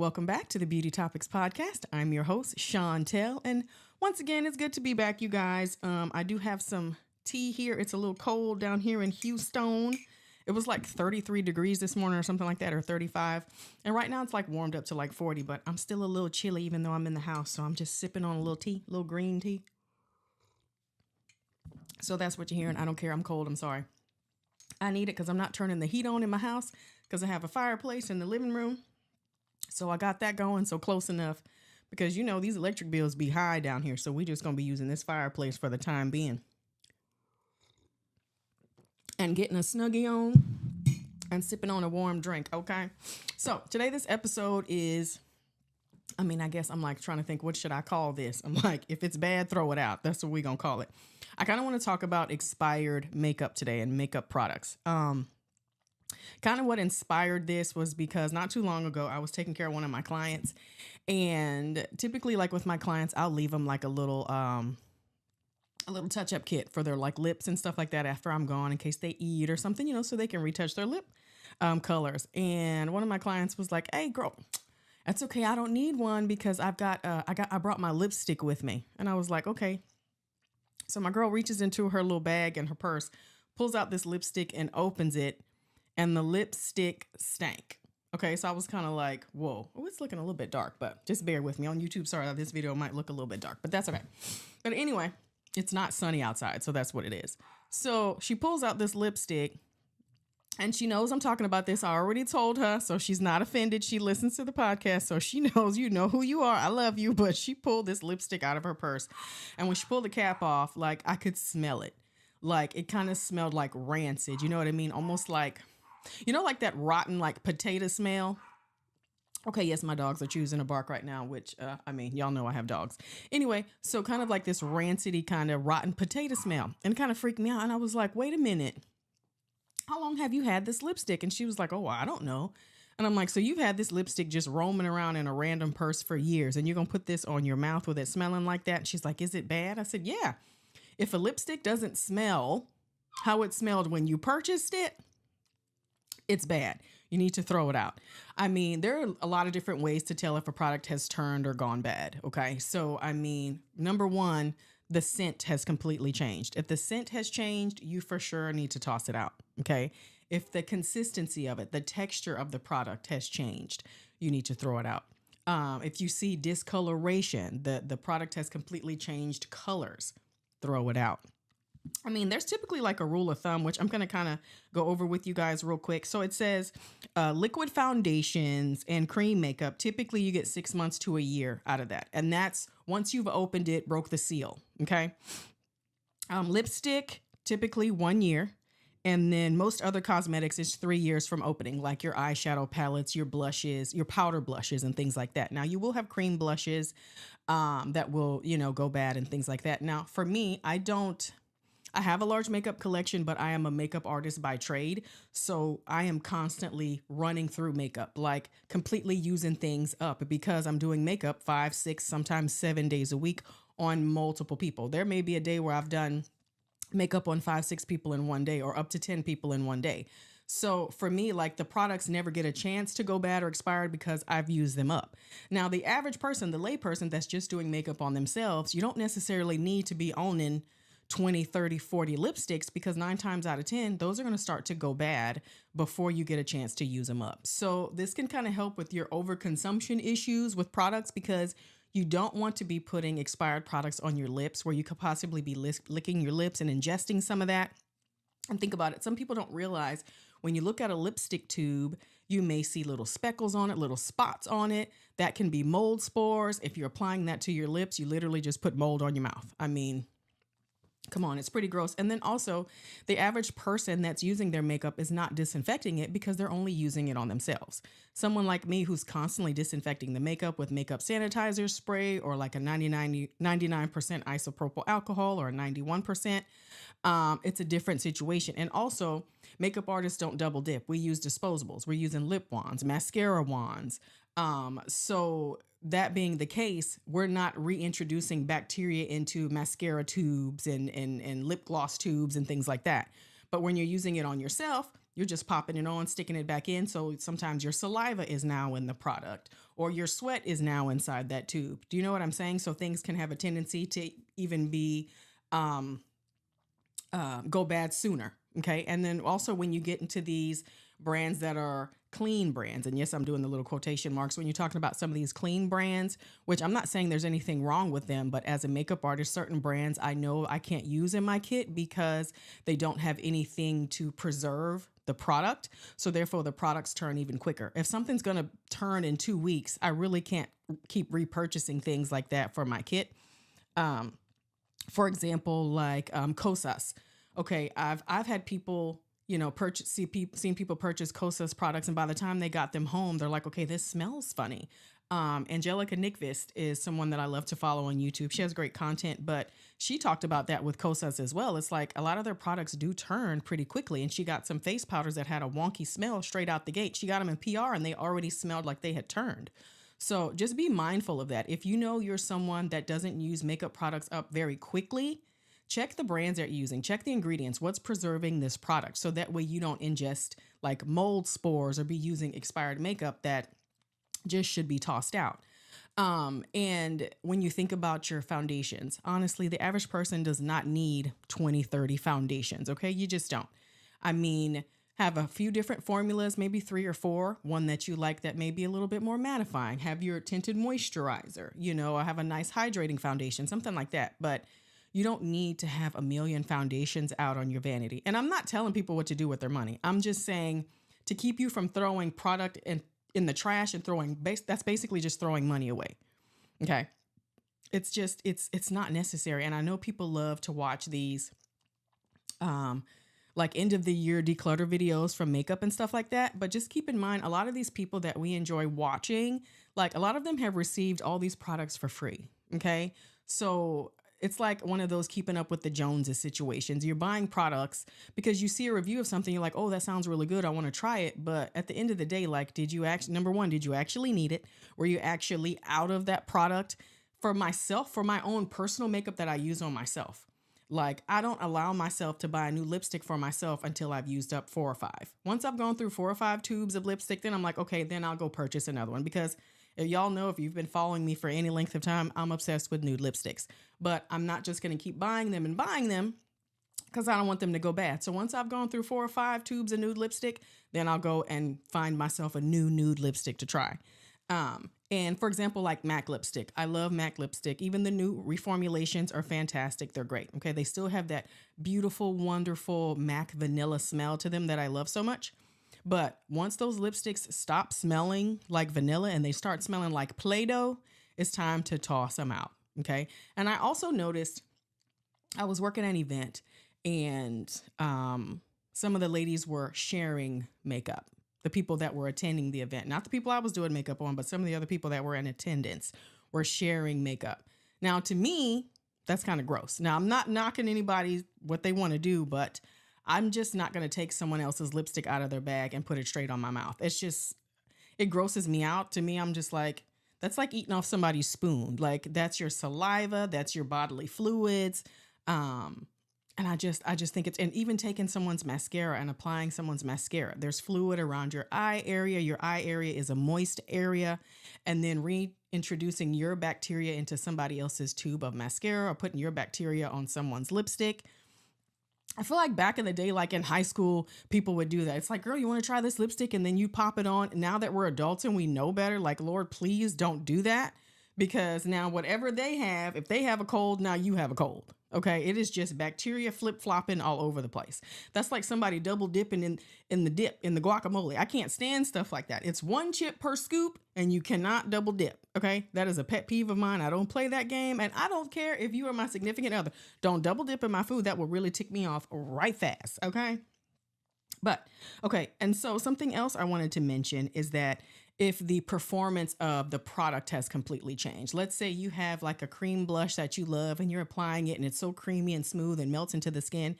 welcome back to the Beauty Topics podcast. I'm your host, Chantel, and once again, it's good to be back, you guys. I do have some tea here. It's a little cold down here in Houston. It was like 33 degrees this morning or something like that, or 35. And right now it's like warmed up to like 40, but I'm still a little chilly even though I'm in the house. So I'm just sipping on a little tea, a little green tea. So that's what you're hearing. I don't care. I'm cold. I'm sorry. I need it because I'm not turning the heat on in my house because I have a fireplace in the living room. So I got that going, so close enough because, you know, these electric bills be high down here. So we just going to be using this fireplace for the time being. And getting a Snuggie on and sipping on a warm drink, okay? So today this episode is, I guess I'm like trying to think, what should I call this? I'm like, if it's bad, throw it out. That's what we're going to call it. I kind of want to talk about expired makeup today and makeup products. Kind of what inspired this was because not too long ago, I was taking care of one of my clients. And typically, like with my clients, I'll leave them like a little touch-up kit for their like lips and stuff like that after I'm gone in case they eat or something, you know, so they can retouch their lip colors. And one of my clients was like, "Hey, girl, that's okay. I don't need one because I brought my lipstick with me." And I was like, "Okay." So my girl reaches into her little bag and her purse, pulls out this lipstick and opens it, and the lipstick stank. Okay, so I was kind of like, whoa. Oh, it's looking a little bit dark, but just bear with me. On YouTube, sorry, this video might look a little bit dark, but that's okay. But anyway, it's not sunny outside, so that's what it is. So she pulls out this lipstick, and she knows I'm talking about this. I already told her, so she's not offended. She listens to the podcast, so she knows you know who you are. I love you, but she pulled this lipstick out of her purse, and when she pulled the cap off, like, I could smell it. Like, it kind of smelled like rancid, you know what I mean? Almost like, you know, like that rotten, like, potato smell? Okay, yes, my dogs are choosing to bark right now, which, y'all know I have dogs. Anyway, so kind of like this rancidy kind of rotten potato smell. And it kind of freaked me out. And I was like, wait a minute. How long have you had this lipstick? And she was like, oh, I don't know. And I'm like, so you've had this lipstick just roaming around in a random purse for years, and you're going to put this on your mouth with it smelling like that? And she's like, is it bad? I said, yeah. If a lipstick doesn't smell how it smelled when you purchased it, it's bad. You need to throw it out. I mean, there are a lot of different ways to tell if a product has turned or gone bad. Okay. So, number one, the scent has completely changed. If the scent has changed, you for sure need to toss it out. Okay. If the consistency of it, the texture of the product has changed, you need to throw it out. If you see discoloration, the product has completely changed colors, throw it out. There's typically like a rule of thumb, which I'm going to kind of go over with you guys real quick. So it says liquid foundations and cream makeup, typically you get 6 months to a year out of that. And that's once you've opened it, broke the seal. Okay. Lipstick, typically 1 year. And then most other cosmetics is 3 years from opening, like your eyeshadow palettes, your blushes, your powder blushes and things like that. Now you will have cream blushes that will, go bad and things like that. Now for me, I have a large makeup collection, but I am a makeup artist by trade. So I am constantly running through makeup, like completely using things up because I'm doing makeup 5, 6, sometimes 7 days a week on multiple people. There may be a day where I've done makeup on 5, 6 people in one day or up to 10 people in one day. So for me, like the products never get a chance to go bad or expired because I've used them up. Now, the average person, the lay person that's just doing makeup on themselves, you don't necessarily need to be owning 20, 30, 40 lipsticks because 9 times out of 10, those are going to start to go bad before you get a chance to use them up. So this can kind of help with your overconsumption issues with products because you don't want to be putting expired products on your lips where you could possibly be licking your lips and ingesting some of that. And think about it. Some people don't realize when you look at a lipstick tube, you may see little speckles on it, little spots on it. That can be mold spores. If you're applying that to your lips, you literally just put mold on your mouth. Come on, it's pretty gross. And then also the average person that's using their makeup is not disinfecting it because they're only using it on themselves. Someone like me who's constantly disinfecting the makeup with makeup sanitizer spray or like a 99% isopropyl alcohol or a 91%, it's a different situation. And also makeup artists don't double dip. We use disposables. We're using lip wands, mascara wands. So that being the case, we're not reintroducing bacteria into mascara tubes and lip gloss tubes and things like that. But when you're using it on yourself, You're just popping it on, sticking it back in. So sometimes your saliva is now in the product or your sweat is now inside that tube. Do you know what I'm saying? So things can have a tendency to even be um, go bad sooner. Okay. And then also when you get into these brands that are clean brands, and yes, I'm doing the little quotation marks when you're talking about some of these clean brands, which I'm not saying there's anything wrong with them, but as a makeup artist, certain brands I know I can't use in my kit because they don't have anything to preserve the product. So therefore the products turn even quicker. If something's going to turn in 2 weeks, I really can't keep repurchasing things like that for my kit. Um, for example, like Kosas. Okay, I've had people, seen people purchase Kosas products, and by the time they got them home, they're like, okay, this smells funny. Angelica Nickvist is someone that I love to follow on YouTube. She has great content, but she talked about that with Kosas as well. It's like a lot of their products do turn pretty quickly, and she got some face powders that had a wonky smell straight out the gate. She got them in PR, and they already smelled like they had turned. So just be mindful of that. If you know you're someone that doesn't use makeup products up very quickly, check the brands they're using, check the ingredients, what's preserving this product. So that way you don't ingest like mold spores or be using expired makeup that just should be tossed out. And when you think about your foundations, honestly, the average person does not need 20, 30 foundations. Okay. You just don't. I mean, have a few different formulas, maybe 3 or 4, one that you like that may be a little bit more mattifying. Have your tinted moisturizer, or have a nice hydrating foundation, something like that. But you don't need to have a million foundations out on your vanity. And I'm not telling people what to do with their money. I'm just saying to keep you from throwing product in the trash and that's basically just throwing money away. Okay. It's just, it's not necessary. And I know people love to watch these, like end of the year declutter videos from makeup and stuff like that. But just keep in mind, a lot of these people that we enjoy watching, like a lot of them have received all these products for free. Okay. So it's like one of those keeping up with the Joneses situations. You're buying products because you see a review of something. You're like, oh, that sounds really good. I want to try it. But at the end of the day, like, number one, did you actually need it? Were you actually out of that product? For myself, for my own personal makeup that I use on myself, like I don't allow myself to buy a new lipstick for myself until I've used up 4 or 5. Once I've gone through 4 or 5 tubes of lipstick, then I'm like, okay, then I'll go purchase another one because y'all know, if you've been following me for any length of time, I'm obsessed with nude lipsticks. But I'm not just going to keep buying them because I don't want them to go bad. So once I've gone through 4 or 5 tubes of nude lipstick, then I'll go and find myself a new nude lipstick to try. And for example, like MAC lipstick. I love MAC lipstick. Even the new reformulations are fantastic. They're great. Okay. They still have that beautiful, wonderful MAC vanilla smell to them that I love so much. But once those lipsticks stop smelling like vanilla and they start smelling like Play-Doh, it's time to toss them out. Okay. And I also noticed I was working at an event and some of the ladies were sharing makeup. The people that were attending the event, not the people I was doing makeup on, but some of the other people that were in attendance were sharing makeup. Now, to me, that's kind of gross. Now, I'm not knocking anybody what they want to do, but I'm just not going to take someone else's lipstick out of their bag and put it straight on my mouth. It grosses me out. To me, I'm just like, that's like eating off somebody's spoon. Like that's your saliva, that's your bodily fluids. And I just think and even taking someone's mascara and applying someone's mascara, there's fluid around your eye area. Your eye area is a moist area. And then reintroducing your bacteria into somebody else's tube of mascara or putting your bacteria on someone's lipstick. I feel like back in the day, like in high school, people would do that. It's like, girl, you want to try this lipstick? And then you pop it on. Now that we're adults and we know better, like, Lord, please don't do that. Because now whatever they have, if they have a cold, now you have a cold. Okay. It is just bacteria flip-flopping all over the place. That's like somebody double dipping in the guacamole. I can't stand stuff like that. It's 1 chip per scoop and you cannot double dip. Okay. That is a pet peeve of mine. I don't play that game, and I don't care if you are my significant other. Don't double dip in my food. That will really tick me off right fast. Okay. But okay. And so something else I wanted to mention is that if the performance of the product has completely changed. Let's say you have like a cream blush that you love and you're applying it and it's so creamy and smooth and melts into the skin.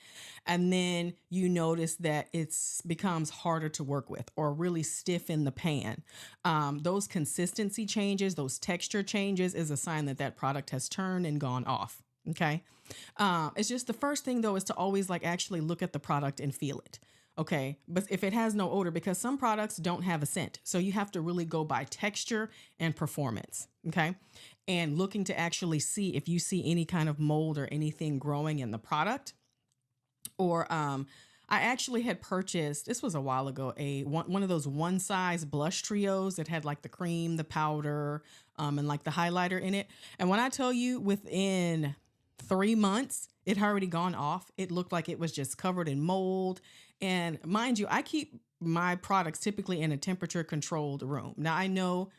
And then you notice that it's becomes harder to work with or really stiff in the pan. Those consistency changes, those texture changes is a sign that that product has turned and gone off. Okay. It's just the first thing though is to always like actually look at the product and feel it. Okay. But if it has no odor, because some products don't have a scent. So you have to really go by texture and performance. Okay. And looking to actually see if you see any kind of mold or anything growing in the product. Or I actually had purchased, this was a while ago, one of those one size blush trios that had like the cream, the powder, and like the highlighter in it. And when I tell you, within 3 months, it had already gone off. It looked like it was just covered in mold. And mind you, I keep my products typically in a temperature controlled room. Now I know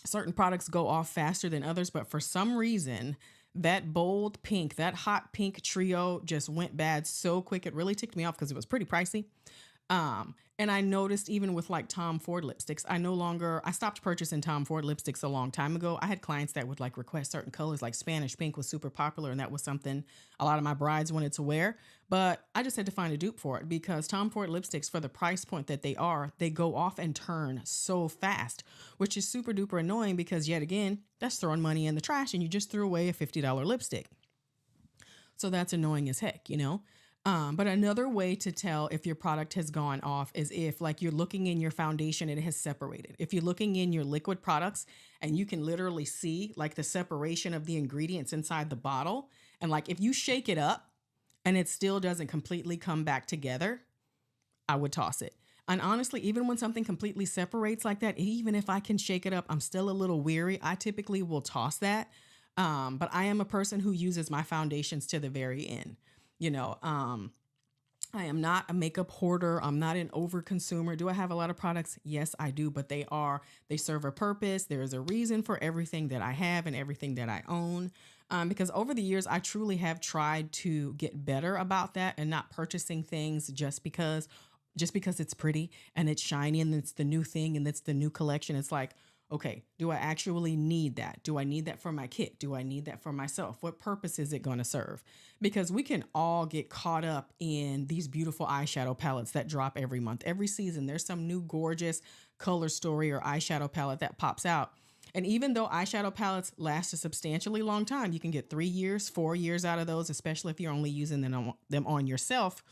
certain products go off faster than others, but for some reason, that bold pink, that hot pink trio just went bad so quick. It really ticked me off because it was pretty pricey. And I noticed even with like Tom Ford lipsticks, I stopped purchasing Tom Ford lipsticks a long time ago. I had clients that would like request certain colors, like Spanish pink was super popular, and that was something a lot of my brides wanted to wear. But I just had to find a dupe for it because Tom Ford lipsticks, for the price point that they are, they go off and turn so fast, which is super duper annoying because, yet again, that's throwing money in the trash and you just threw away a $50 lipstick. So that's annoying as heck, you know? But another way to tell if your product has gone off is if, like, you're looking in your foundation and it has separated. If you're looking in your liquid products and you can literally see like the separation of the ingredients inside the bottle, and like if you shake it up and it still doesn't completely come back together, I would toss it. And honestly, even when something completely separates like that, even if I can shake it up, I'm still a little weary. I typically will toss that. But I am a person who uses my foundations to the very end. You know, I am not a makeup hoarder. I'm not an over consumer. Do I have a lot of products? Yes, I do, but they serve a purpose. There is a reason for everything that I have and everything that I own. Because over the years, I truly have tried to get better about that and not purchasing things just because it's pretty and it's shiny and it's the new thing and it's the new collection. It's like, okay, do I actually need that? Do I need that for my kit? Do I need that for myself? What purpose is it going to serve? Because we can all get caught up in these beautiful eyeshadow palettes that drop every month. Every season, there's some new gorgeous color story or eyeshadow palette that pops out. And even though eyeshadow palettes last a substantially long time, you can get 3 years, 4 years out of those, especially if you're only using them on yourself.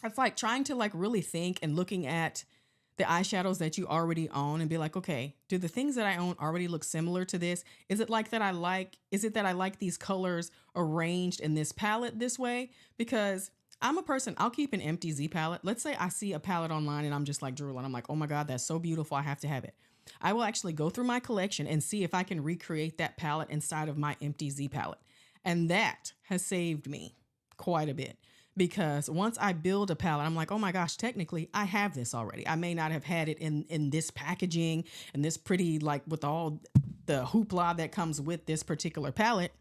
It's like trying to like really think and looking at the eyeshadows that you already own and be like, okay, do the things that I own already look similar to this? Is it that I like these colors arranged in this palette this way? Because I'm a person, I'll keep an empty Z palette. Let's say I see a palette online and I'm just like drooling. I'm like, oh my God, that's so beautiful. I have to have it. I will actually go through my collection and see if I can recreate that palette inside of my empty Z palette. And that has saved me quite a bit. Because once I build a palette, I'm like, oh my gosh, technically I have this already. I may not have had it in this packaging and this pretty, like with all the hoopla that comes with this particular palette.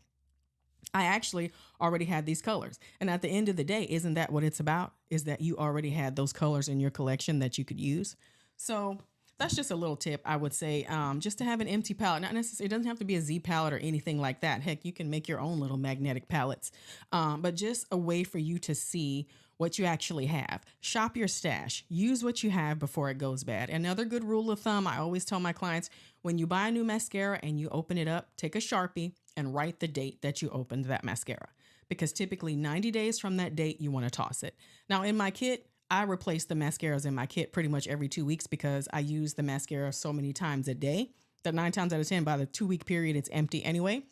I actually already had these colors. And at the end of the day, isn't that what it's about? Is that you already had those colors in your collection that you could use. So that's just a little tip, I would say, just to have an empty palette. Not necessarily, it doesn't have to be a Z palette or anything like that. Heck, you can make your own little magnetic palettes, but just a way for you to see what you actually have. Shop your stash. Use what you have before it goes bad. Another good rule of thumb, I always tell my clients, when you buy a new mascara and you open it up, take a Sharpie and write the date that you opened that mascara. Because typically 90 days from that date, you want to toss it. Now in my kit, I replace the mascaras in my kit pretty much every 2 weeks because I use the mascara so many times a day that 9 times out of 10, by the 2 week period, it's empty anyway.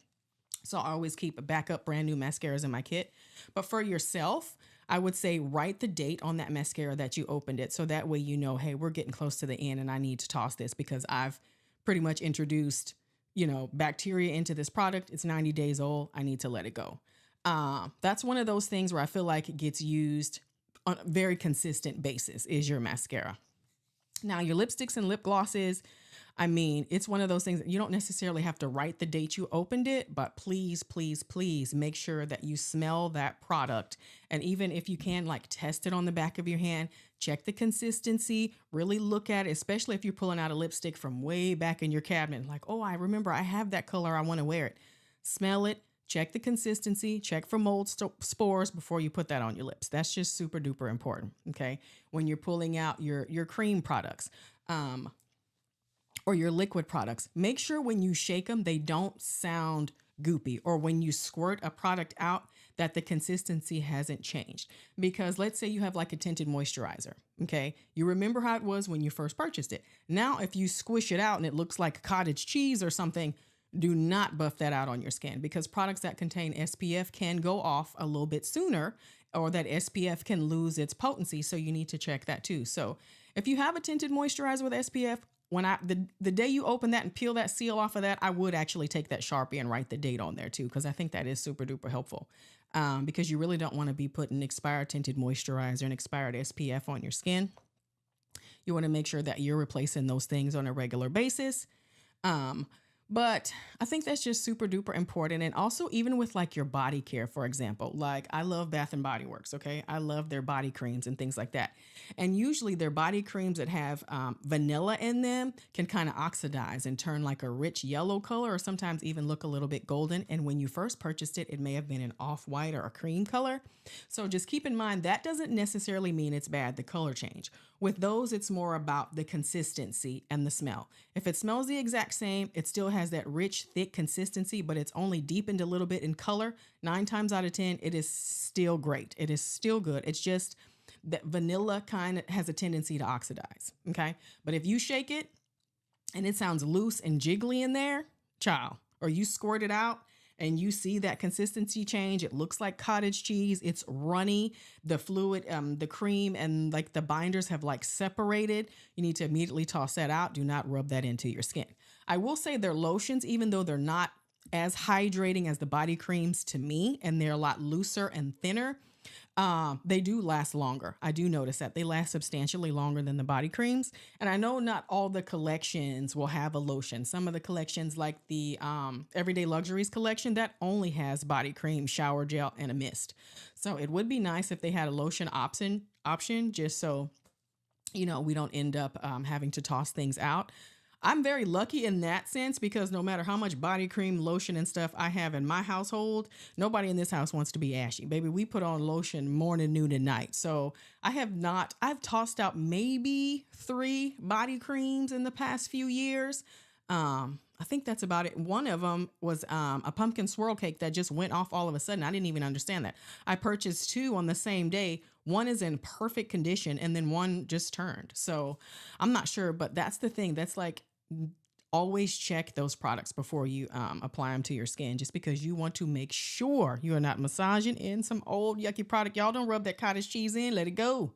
So I always keep a backup brand new mascaras in my kit. But for yourself, I would say write the date on that mascara that you opened it. So that way, you know, hey, we're getting close to the end and I need to toss this because I've pretty much introduced, bacteria into this product. It's 90 days old. I need to let it go. That's one of those things where I feel like it gets used on a very consistent basis is your mascara. Now, your lipsticks and lip glosses, it's one of those things that you don't necessarily have to write the date you opened it, but please, please, please make sure that you smell that product. And even if you can, like, test it on the back of your hand, check the consistency, really look at it, especially if you're pulling out a lipstick from way back in your cabinet. Like, oh, I remember I have that color. I want to wear it. Smell it. Check the consistency, check for mold spores before you put that on your lips. That's just super duper important. Okay. When you're pulling out your cream products, or your liquid products, make sure when you shake them, they don't sound goopy, or when you squirt a product out that the consistency hasn't changed. Because let's say you have like a tinted moisturizer, okay? You remember how it was when you first purchased it. Now, if you squish it out and it looks like cottage cheese or something, do not buff that out on your skin, because products that contain SPF can go off a little bit sooner, or that SPF can lose its potency. So you need to check that too. So if you have a tinted moisturizer with SPF, the day you open that and peel that seal off of that, I would actually take that Sharpie and write the date on there too, because I think that is super duper helpful. Because you really don't want to be putting expired tinted moisturizer and expired SPF on your skin. You want to make sure that you're replacing those things on a regular basis. But I think that's just super duper important. And also, even with like your body care, for example, like I love Bath and Body Works. Okay. I love their body creams and things like that. And usually their body creams that have vanilla in them can kind of oxidize and turn like a rich yellow color, or sometimes even look a little bit golden. And when you first purchased it, it may have been an off-white or a cream color. So just keep in mind that doesn't necessarily mean it's bad, the color change. With those, it's more about the consistency and the smell. If it smells the exact same, it still has that rich, thick consistency, but it's only deepened a little bit in color. 9 times out of 10, it is still great. It is still good. It's just that vanilla kind of has a tendency to oxidize. Okay. But if you shake it and it sounds loose and jiggly in there, child, or you squirt it out and you see that consistency change, it looks like cottage cheese, it's runny, the fluid, the cream and like the binders have like separated, you need to immediately toss that out. Do not rub that into your skin. I will say their lotions, even though they're not as hydrating as the body creams to me, and they're a lot looser and thinner, they do last longer. I do notice that they last substantially longer than the body creams. And I know not all the collections will have a lotion. Some of the collections, like the Everyday Luxuries collection, that only has body cream, shower gel, and a mist. So it would be nice if they had a lotion option, just so, we don't end up having to toss things out. I'm very lucky in that sense, because no matter how much body cream, lotion, and stuff I have in my household, nobody in this house wants to be ashy. Baby, we put on lotion morning, noon, and night. So I've tossed out maybe 3 body creams in the past few years. I think that's about it. One of them was a pumpkin swirl cake that just went off all of a sudden. I didn't even understand that. I purchased 2 on the same day. One is in perfect condition and then one just turned. So I'm not sure, but that's the thing. That's like, always check those products before you apply them to your skin, just because you want to make sure you are not massaging in some old yucky product. Y'all don't rub that cottage cheese in, let it go.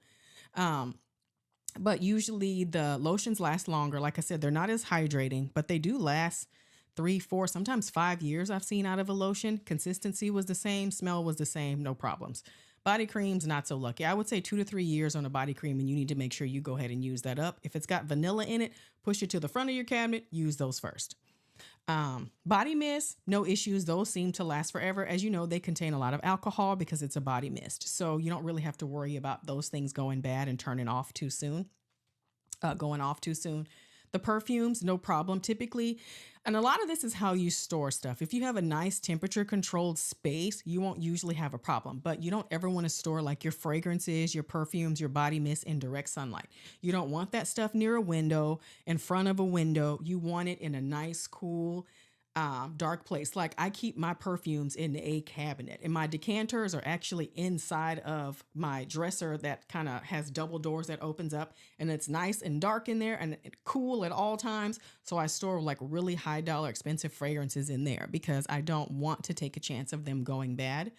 But usually the lotions last longer. Like I said, they're not as hydrating, but they do last 3, 4, sometimes 5 years I've seen out of a lotion. Consistency was the same, smell was the same, no problems. Body creams, not so lucky. I would say 2 to 3 years on a body cream, and you need to make sure you go ahead and use that up. If it's got vanilla in it, push it to the front of your cabinet, use those first. Body mist, no issues. Those seem to last forever. As you know, they contain a lot of alcohol because it's a body mist. So you don't really have to worry about those things going bad and going off too soon. The perfumes, no problem typically. And a lot of this is how you store stuff. If you have a nice temperature controlled space, you won't usually have a problem, but you don't ever want to store like your fragrances, your perfumes, your body mist in direct sunlight. You don't want that stuff near a window, in front of a window. You want it in a nice, cool, dark place. Like I keep my perfumes in a cabinet, and my decanters are actually inside of my dresser that kind of has double doors that opens up, and it's nice and dark in there and cool at all times. So I store like really high dollar expensive fragrances in there because I don't want to take a chance of them going bad.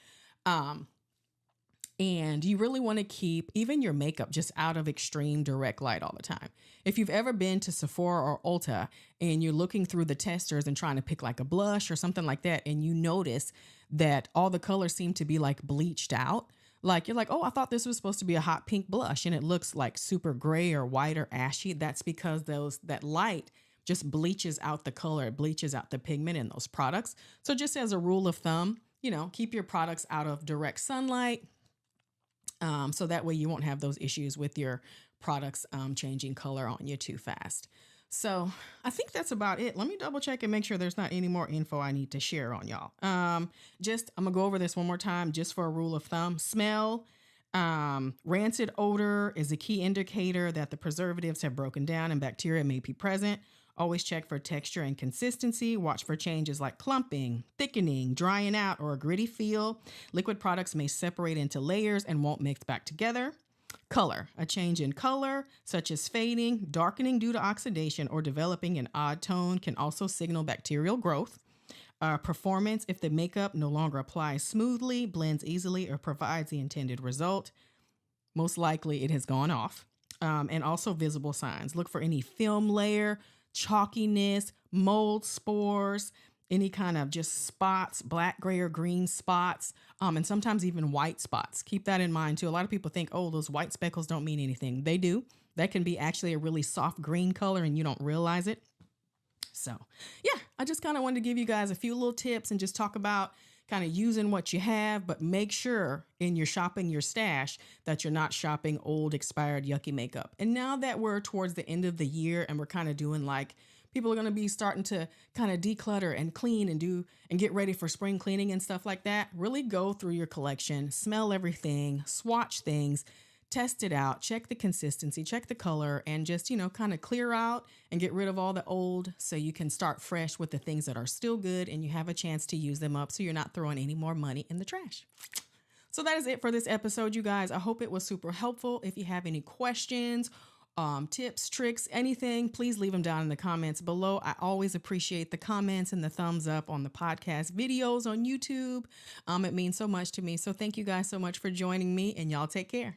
And you really want to keep even your makeup just out of extreme direct light all the time. If you've ever been to Sephora or Ulta and you're looking through the testers and trying to pick like a blush or something like that, and you notice that all the colors seem to be like bleached out, like you're like, oh, I thought this was supposed to be a hot pink blush, and it looks like super gray or white or ashy. That's because that light just bleaches out the color. It bleaches out the pigment in those products. So just as a rule of thumb, keep your products out of direct sunlight. So that way you won't have those issues with your products changing color on you too fast. So I think that's about it. Let me double check and make sure there's not any more info I need to share on y'all. I'm gonna go over this one more time just for a rule of thumb. Smell, rancid odor is a key indicator that the preservatives have broken down and bacteria may be present. Always check for texture and consistency. Watch for changes like clumping, thickening, drying out, or a gritty feel. Liquid products may separate into layers and won't mix back together. Color. A change in color, such as fading, darkening due to oxidation, or developing an odd tone, can also signal bacterial growth. Performance. If the makeup no longer applies smoothly, blends easily, or provides the intended result, most likely it has gone off. And also visible signs. Look for any film layer, chalkiness, mold spores, any kind of just spots, black, gray, or green spots, and sometimes even white spots. Keep that in mind too. A lot of people think, oh, those white speckles don't mean anything. They do. That can be actually a really soft green color and you don't realize it. So yeah, I just kind of wanted to give you guys a few little tips and just talk about kind of using what you have, but make sure in your shopping your stash that you're not shopping old, expired, yucky makeup. And now that we're towards the end of the year and we're kind of doing like, people are going to be starting to kind of declutter and clean and get ready for spring cleaning and stuff like that. Really go through your collection, smell everything, swatch things, test it out, check the consistency, check the color, and just, kind of clear out and get rid of all the old so you can start fresh with the things that are still good and you have a chance to use them up so you're not throwing any more money in the trash. So that is it for this episode, you guys. I hope it was super helpful. If you have any questions, tips, tricks, anything, please leave them down in the comments below. I always appreciate the comments and the thumbs up on the podcast videos on YouTube. It means so much to me. So thank you guys so much for joining me, and y'all take care.